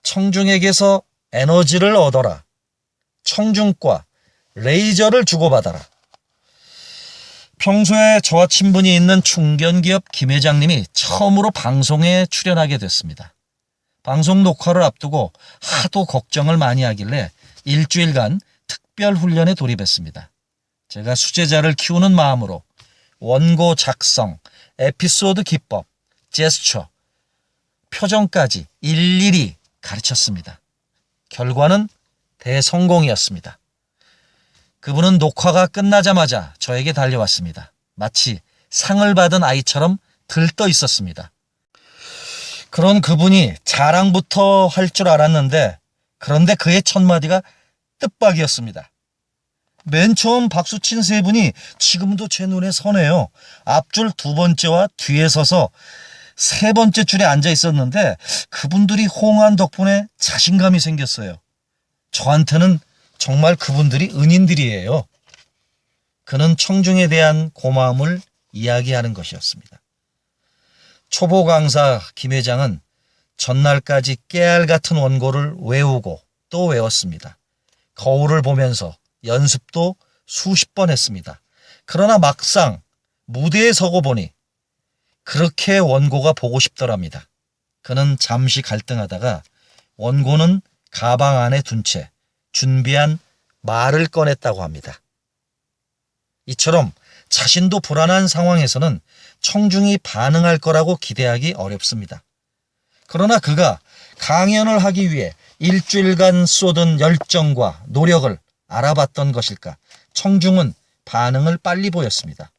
청중에게서 에너지를 얻어라. 청중과 레이저를 주고받아라. 평소에 저와 친분이 있는 중견기업 김 회장님이 처음으로 방송에 출연하게 됐습니다. 방송 녹화를 앞두고 하도 걱정을 많이 하길래 일주일간 특별 훈련에 돌입했습니다. 제가 수제자를 키우는 마음으로 원고 작성, 에피소드 기법, 제스처, 표정까지 일일이 가르쳤습니다. 결과는 대성공이었습니다. 그분은 녹화가 끝나자마자 저에게 달려왔습니다. 마치 상을 받은 아이처럼 들떠 있었습니다. 그런 그분이 자랑부터 할 줄 알았는데 그런데 그의 첫마디가 뜻밖이었습니다. 맨 처음 박수친 세 분이 지금도 제 눈에 선해요. 앞줄 두 번째와 뒤에 서서 세 번째 줄에 앉아 있었는데 그분들이 호응한 덕분에 자신감이 생겼어요. 저한테는 정말 그분들이 은인들이에요. 그는 청중에 대한 고마움을 이야기하는 것이었습니다. 초보 강사 김 회장은 전날까지 깨알 같은 원고를 외우고 또 외웠습니다. 거울을 보면서 연습도 수십 번 했습니다. 그러나 막상 무대에 서고 보니 그렇게 원고가 보고 싶더랍니다. 그는 잠시 갈등하다가 원고는 가방 안에 둔 채 준비한 말을 꺼냈다고 합니다. 이처럼 자신도 불안한 상황에서는 청중이 반응할 거라고 기대하기 어렵습니다. 그러나 그가 강연을 하기 위해 일주일간 쏟은 열정과 노력을 알아봤던 것일까? 청중은 반응을 빨리 보였습니다.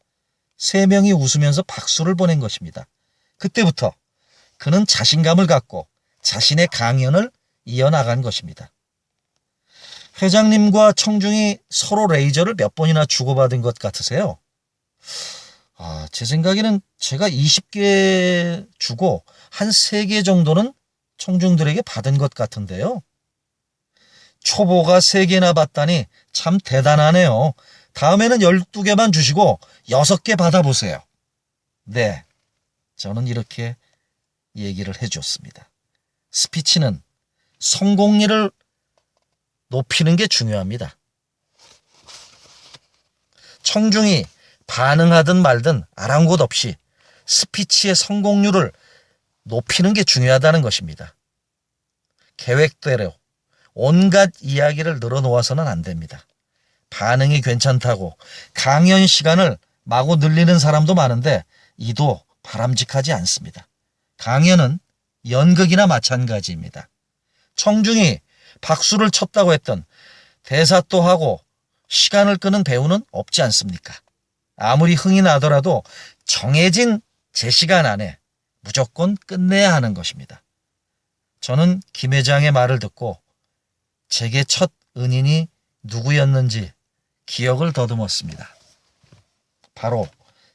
세 명이 웃으면서 박수를 보낸 것입니다. 그때부터 그는 자신감을 갖고 자신의 강연을 이어나간 것입니다. 회장님과 청중이 서로 레이저를 몇 번이나 주고받은 것 같으세요? 제 생각에는 제가 20개 주고 한 3개 정도는 청중들에게 받은 것 같은데요. 초보가 3개나 받다니 참 대단하네요. 다음에는 12개만 주시고 6개 받아보세요. 네, 저는 이렇게 얘기를 해줬습니다. 스피치는 성공률을 높이는 게 중요합니다. 청중이 반응하든 말든 아랑곳 없이 스피치의 성공률을 높이는 게 중요하다는 것입니다. 계획대로 온갖 이야기를 늘어놓아서는 안 됩니다. 반응이 괜찮다고 강연 시간을 마구 늘리는 사람도 많은데 이도 바람직하지 않습니다. 강연은 연극이나 마찬가지입니다. 청중이 박수를 쳤다고 했던 대사 또 하고 시간을 끄는 배우는 없지 않습니까? 아무리 흥이 나더라도 정해진 제 시간 안에 무조건 끝내야 하는 것입니다. 저는 김 회장의 말을 듣고 제게 첫 은인이 누구였는지 기억을 더듬었습니다. 바로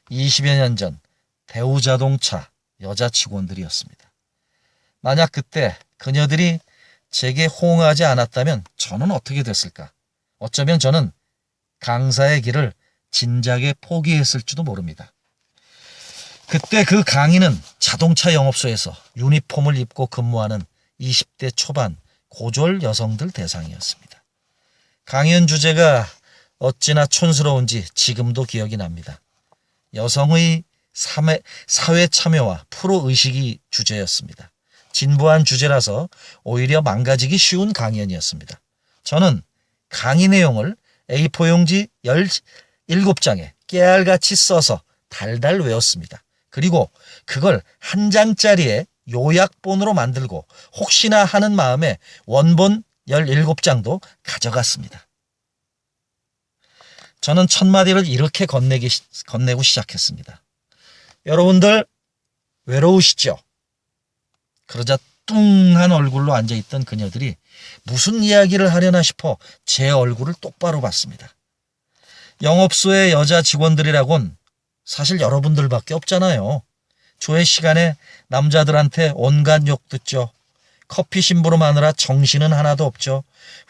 20여 년 전 대우자동차 여자 직원들이었습니다. 만약 그때 그녀들이 제게 호응하지 않았다면 저는 어떻게 됐을까? 어쩌면 저는 강사의 길을 진작에 포기했을지도 모릅니다. 그때 그 강의는 자동차 영업소에서 유니폼을 입고 근무하는 20대 초반 고졸 여성들 대상이었습니다. 강연 주제가 어찌나 촌스러운지 지금도 기억이 납니다. 여성의 사회 참여와 프로의식이 주제였습니다. 진부한 주제라서 오히려 망가지기 쉬운 강연이었습니다. 저는 강의 내용을 A4 용지 17장에 깨알같이 써서 달달 외웠습니다. 그리고 그걸 한 장짜리에 요약본으로 만들고 혹시나 하는 마음에 원본 17장도 가져갔습니다. 저는 첫 마디를 이렇게 건네고 시작했습니다. 여러분들 외로우시죠? 그러자 뚱한 얼굴로 앉아있던 그녀들이 무슨 이야기를 하려나 싶어 제 얼굴을 똑바로 봤습니다. 영업소의 여자 직원들이라곤 사실 여러분들밖에 없잖아요. 조회 시간에 남자들한테 온갖 욕 듣죠. 커피 심부름 하느라 정신은 하나도 없죠.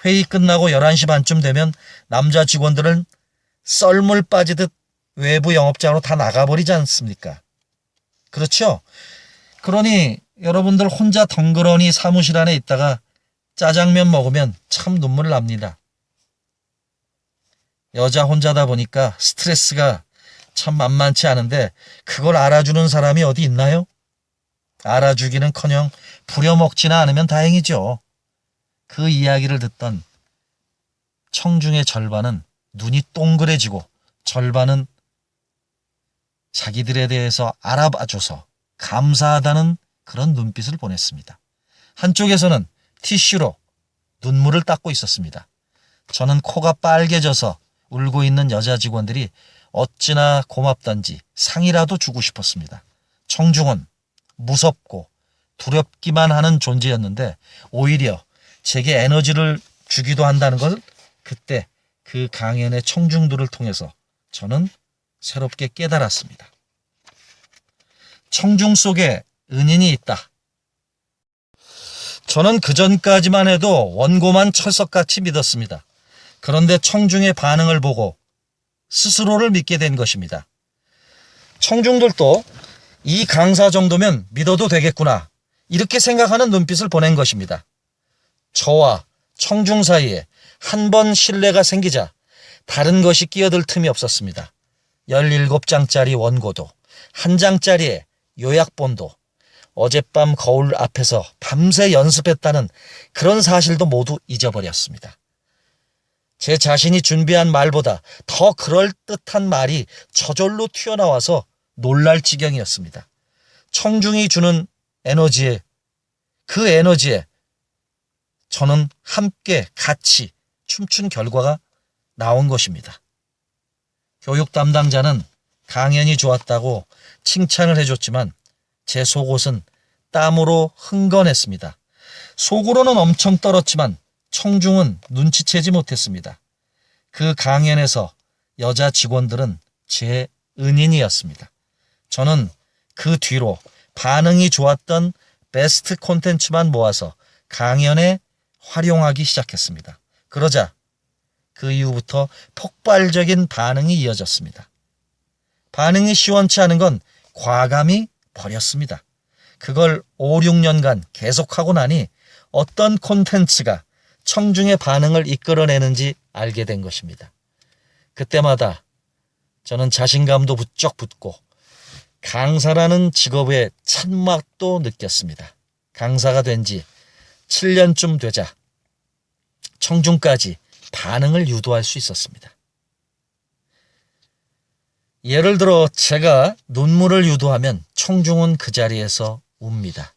회의 끝나고 11시 반쯤 되면 남자 직원들은 썰물 빠지듯 외부 영업장으로 다 나가버리지 않습니까? 그렇죠? 그러니 여러분들 혼자 덩그러니 사무실 안에 있다가 짜장면 먹으면 참 눈물 납니다. 여자 혼자다 보니까 스트레스가 참 만만치 않은데 그걸 알아주는 사람이 어디 있나요? 알아주기는커녕 부려먹지나 않으면 다행이죠. 그 이야기를 듣던 청중의 절반은 눈이 동그래지고 절반은 자기들에 대해서 알아봐줘서 감사하다는 그런 눈빛을 보냈습니다. 한쪽에서는 티슈로 눈물을 닦고 있었습니다. 저는 코가 빨개져서 울고 있는 여자 직원들이 어찌나 고맙던지 상이라도 주고 싶었습니다. 청중은 무섭고 두렵기만 하는 존재였는데 오히려 제게 에너지를 주기도 한다는 것을 그때 그 강연의 청중들을 통해서 저는 새롭게 깨달았습니다. 청중 속에 은인이 있다. 저는 그전까지만 해도 원고만 철석같이 믿었습니다. 그런데 청중의 반응을 보고 스스로를 믿게 된 것입니다. 청중들도 이 강사 정도면 믿어도 되겠구나 이렇게 생각하는 눈빛을 보낸 것입니다. 저와 청중 사이에 한 번 신뢰가 생기자 다른 것이 끼어들 틈이 없었습니다. 17장짜리 원고도, 1장짜리의 요약본도, 어젯밤 거울 앞에서 밤새 연습했다는 그런 사실도 모두 잊어버렸습니다. 제 자신이 준비한 말보다 더 그럴듯한 말이 저절로 튀어나와서 놀랄 지경이었습니다. 청중이 주는 에너지에, 그 에너지에 저는 함께 같이 춤춘 결과가 나온 것입니다. 교육 담당자는 강연이 좋았다고 칭찬을 해줬지만 제 속옷은 땀으로 흥건했습니다. 속으로는 엄청 떨었지만 청중은 눈치채지 못했습니다. 그 강연에서 여자 직원들은 제 은인이었습니다. 저는 그 뒤로 반응이 좋았던 베스트 콘텐츠만 모아서 강연에 활용하기 시작했습니다. 그러자 그 이후부터 폭발적인 반응이 이어졌습니다. 반응이 시원치 않은 건 과감히 버렸습니다. 그걸 5, 6년간 계속하고 나니 어떤 콘텐츠가 청중의 반응을 이끌어내는지 알게 된 것입니다. 그때마다 저는 자신감도 부쩍 붙고 강사라는 직업의 찬맛도 느꼈습니다. 강사가 된 지 7년쯤 되자 청중까지 반응을 유도할 수 있었습니다. 예를 들어 제가 눈물을 유도하면 청중은 그 자리에서 웁니다.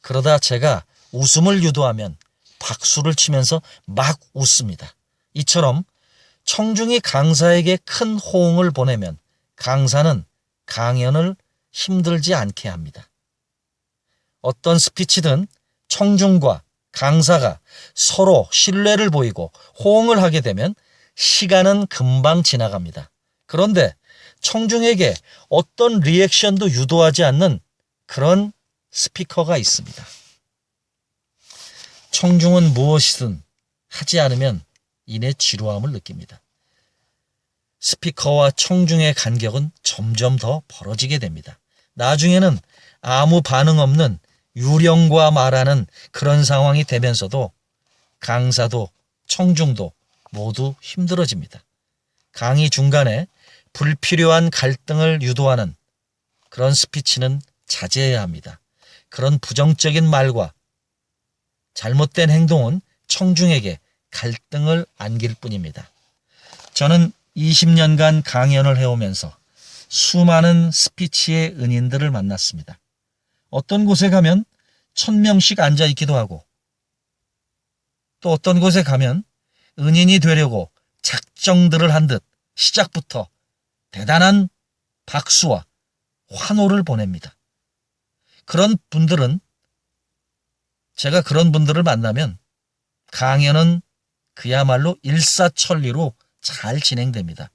그러다 제가 웃음을 유도하면 박수를 치면서 막 웃습니다. 이처럼 청중이 강사에게 큰 호응을 보내면 강사는 강연을 힘들지 않게 합니다. 어떤 스피치든 청중과 강사가 서로 신뢰를 보이고 호응을 하게 되면 시간은 금방 지나갑니다. 그런데 청중에게 어떤 리액션도 유도하지 않는 그런 스피커가 있습니다. 청중은 무엇이든 하지 않으면 이내 지루함을 느낍니다. 스피커와 청중의 간격은 점점 더 벌어지게 됩니다. 나중에는 아무 반응 없는 유령과 말하는 그런 상황이 되면서도 강사도 청중도 모두 힘들어집니다. 강의 중간에 불필요한 갈등을 유도하는 그런 스피치는 자제해야 합니다. 그런 부정적인 말과 잘못된 행동은 청중에게 갈등을 안길 뿐입니다. 저는 20년간 강연을 해오면서 수많은 스피치의 은인들을 만났습니다. 어떤 곳에 가면 1000명씩 앉아있기도 하고 또 어떤 곳에 가면 은인이 되려고 작정들을 한 듯 시작부터 대단한 박수와 환호를 보냅니다. 제가 그런 분들을 만나면 강연은 그야말로 일사천리로 잘 진행됩니다.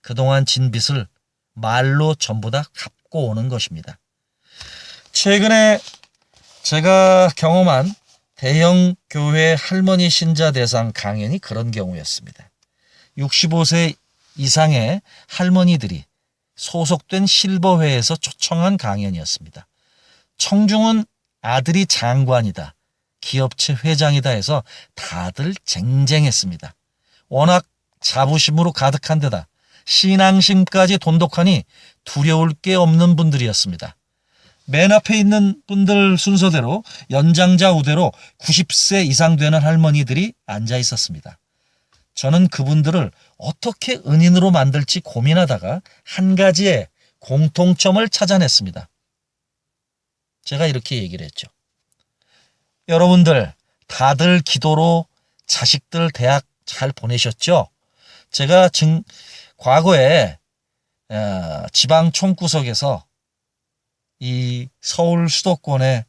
그동안 진 빚을 말로 전부 다 갚고 오는 것입니다. 최근에 제가 경험한 대형 교회 할머니 신자 대상 강연이 그런 경우였습니다. 65세 이상의 할머니들이 소속된 실버회에서 초청한 강연이었습니다. 청중은 아들이 장관이다, 기업체 회장이다 해서 다들 쟁쟁했습니다. 워낙 자부심으로 가득한 데다 신앙심까지 돈독하니 두려울 게 없는 분들이었습니다. 맨 앞에 있는 분들 순서대로 연장자 우대로 90세 이상 되는 할머니들이 앉아 있었습니다. 저는 그분들을 어떻게 은인으로 만들지 고민하다가 한 가지의 공통점을 찾아냈습니다. 제가 이렇게 얘기를 했죠. 여러분들 다들 기도로 자식들 대학 잘 보내셨죠? 제가 과거에 지방 총구석에서 이 서울 수도권의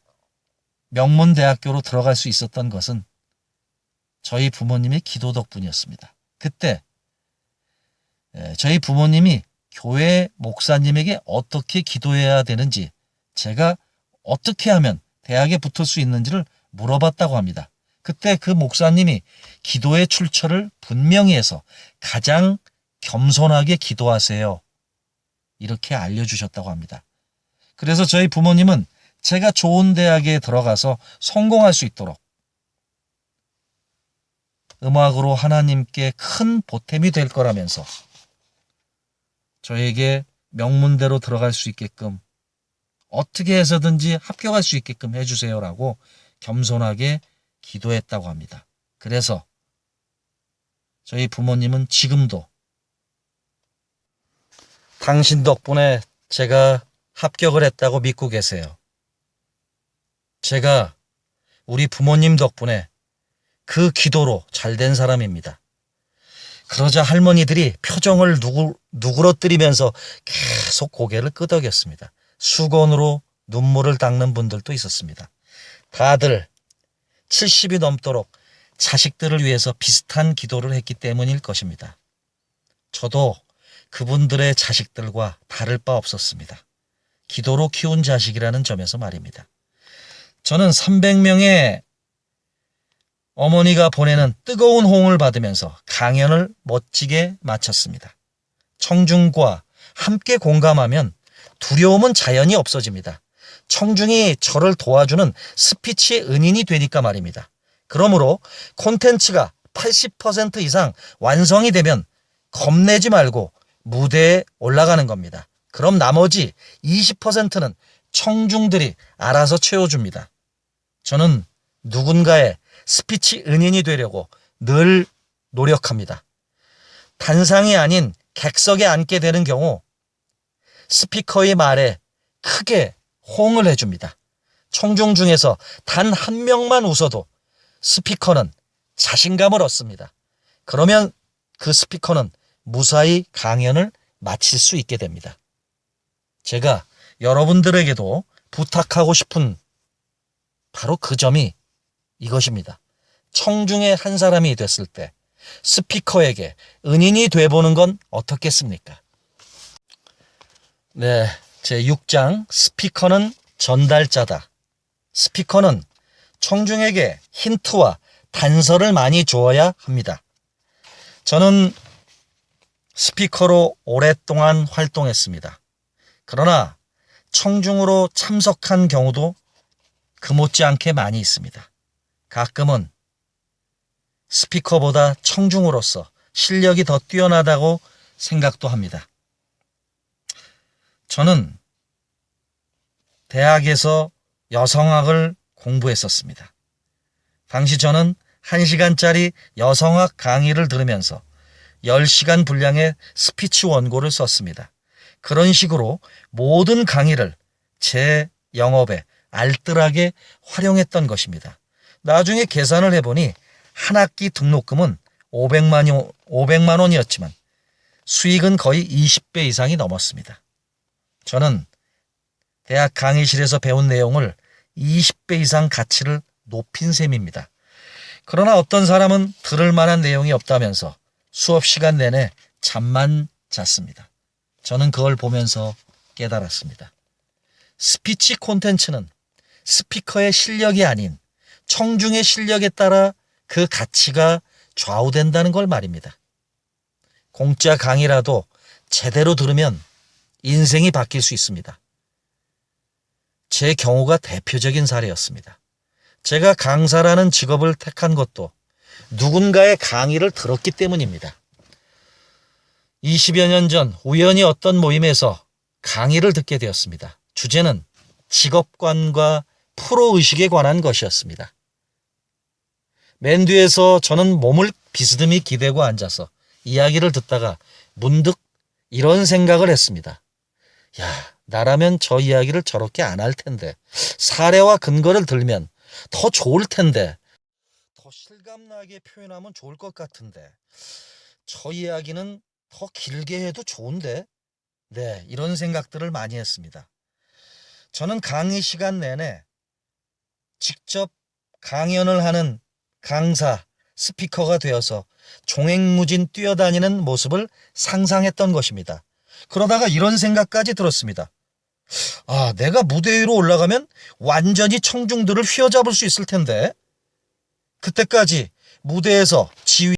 명문대학교로 들어갈 수 있었던 것은 저희 부모님의 기도 덕분이었습니다. 그때 저희 부모님이 교회 목사님에게 어떻게 기도해야 되는지, 제가 어떻게 하면 대학에 붙을 수 있는지를 물어봤다고 합니다. 그때 그 목사님이 기도의 출처를 분명히 해서 가장 겸손하게 기도하세요, 이렇게 알려주셨다고 합니다. 그래서 저희 부모님은 제가 좋은 대학에 들어가서 성공할 수 있도록 음악으로 하나님께 큰 보탬이 될 거라면서 저에게 명문대로 들어갈 수 있게끔 어떻게 해서든지 합격할 수 있게끔 해주세요라고 겸손하게 기도했다고 합니다. 그래서 저희 부모님은 지금도 당신 덕분에 제가 합격을 했다고 믿고 계세요. 제가 우리 부모님 덕분에 그 기도로 잘된 사람입니다. 그러자 할머니들이 표정을 누그러뜨리면서 계속 고개를 끄덕였습니다. 수건으로 눈물을 닦는 분들도 있었습니다. 다들 70이 넘도록 자식들을 위해서 비슷한 기도를 했기 때문일 것입니다. 저도 그분들의 자식들과 다를 바 없었습니다. 기도로 키운 자식이라는 점에서 말입니다. 저는 300명의 어머니가 보내는 뜨거운 호응을 받으면서 강연을 멋지게 마쳤습니다. 청중과 함께 공감하면 두려움은 자연히 없어집니다. 청중이 저를 도와주는 스피치의 은인이 되니까 말입니다. 그러므로 콘텐츠가 80% 이상 완성이 되면 겁내지 말고 무대에 올라가는 겁니다. 그럼 나머지 20%는 청중들이 알아서 채워줍니다. 저는 누군가의 스피치 은인이 되려고 늘 노력합니다. 단상이 아닌 객석에 앉게 되는 경우 스피커의 말에 크게 호응을 해줍니다. 청중 중에서 단 한 명만 웃어도 스피커는 자신감을 얻습니다. 그러면 그 스피커는 무사히 강연을 마칠 수 있게 됩니다. 제가 여러분들에게도 부탁하고 싶은 바로 그 점이 이것입니다. 청중의 한 사람이 됐을 때 스피커에게 은인이 돼보는 건 어떻겠습니까? 네, 제6장 스피커는 전달자다. 스피커는 청중에게 힌트와 단서를 많이 주어야 합니다. 저는 스피커로 오랫동안 활동했습니다. 그러나 청중으로 참석한 경우도 금못지않게 많이 있습니다. 가끔은 스피커보다 청중으로서 실력이 더 뛰어나다고 생각도 합니다. 저는 대학에서 여성학을 공부했었습니다. 당시 저는 1시간짜리 여성학 강의를 들으면서 10시간 분량의 스피치 원고를 썼습니다. 그런 식으로 모든 강의를 제 영업에 알뜰하게 활용했던 것입니다. 나중에 계산을 해보니 한 학기 등록금은 500만 원이었지만 수익은 거의 20배 이상이 넘었습니다. 저는 대학 강의실에서 배운 내용을 20배 이상 가치를 높인 셈입니다. 그러나 어떤 사람은 들을 만한 내용이 없다면서 수업 시간 내내 잠만 잤습니다. 저는 그걸 보면서 깨달았습니다. 스피치 콘텐츠는 스피커의 실력이 아닌 청중의 실력에 따라 그 가치가 좌우된다는 걸 말입니다. 공짜 강의라도 제대로 들으면 인생이 바뀔 수 있습니다. 제 경우가 대표적인 사례였습니다. 제가 강사라는 직업을 택한 것도 누군가의 강의를 들었기 때문입니다. 20여 년 전 우연히 어떤 모임에서 강의를 듣게 되었습니다. 주제는 직업관과 프로의식에 관한 것이었습니다. 맨 뒤에서 저는 몸을 비스듬히 기대고 앉아서 이야기를 듣다가 문득 이런 생각을 했습니다. 야, 나라면 저 이야기를 저렇게 안 할 텐데, 사례와 근거를 들면 더 좋을 텐데, 더 실감나게 표현하면 좋을 것 같은데, 저 이야기는 더 길게 해도 좋은데, 네, 이런 생각들을 많이 했습니다. 저는 강의 시간 내내 직접 강연을 하는 강사, 스피커가 되어서 종횡무진 뛰어다니는 모습을 상상했던 것입니다. 그러다가 이런 생각까지 들었습니다. 아, 내가 무대 위로 올라가면 완전히 청중들을 휘어잡을 수 있을 텐데, 그때까지 무대에서 지휘